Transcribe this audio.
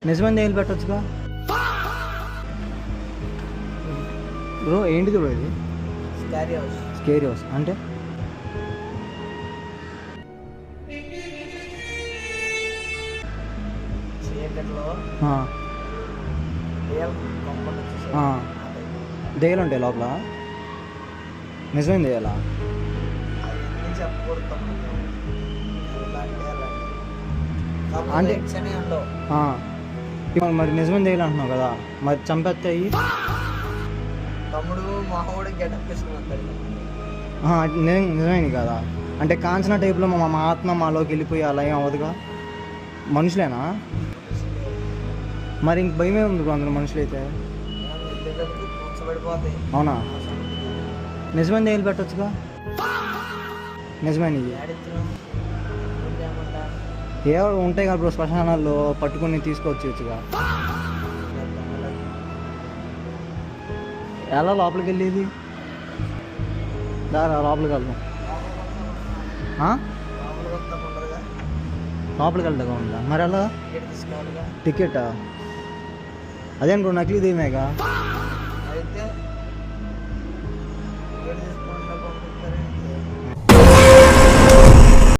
నిజమైన దెయ్యాలు పెట్టొచ్చుగా బ్రో. ఏంటిది బ్రో ఇది? స్కేరీ హౌస్ అంటే దెయ్యాలు ఉంటాయి లోపల. నిజమైన దెయ్యాలా? అంటే మరి నిజమైన దెయ్యాలు అంటున్నావు కదా, మరి చంపేస్తాయి. తమ్ముడు మామూడు గెటప్ నిజమైనది కదా. అంటే కాంచనా టైప్లో మా ఆత్మ మాలోకి వెళ్ళిపోయి అలా ఏం అవ్వదుగా. మనుషులేనా? మరి ఇంక భయమే ఉంది అందరూ మనుషులైతే. అవునా? నిజమైన దెయ్యాలు పెట్టొచ్చుగా. నిజమైనవి ఏ ఉంటాయి కదా బ్రో, శ్మశానాల్లో పట్టుకుని తీసుకొచ్చేచ్చుగా. ఎలా లోపలికి వెళ్ళేది? దారా లోపలికి వెళ్దాం. లోపలికి వెళ్తా ఉందా? మరి ఎలా టికెటా? అదేం బ్రో, నకిలీ దెయ్యమేగా.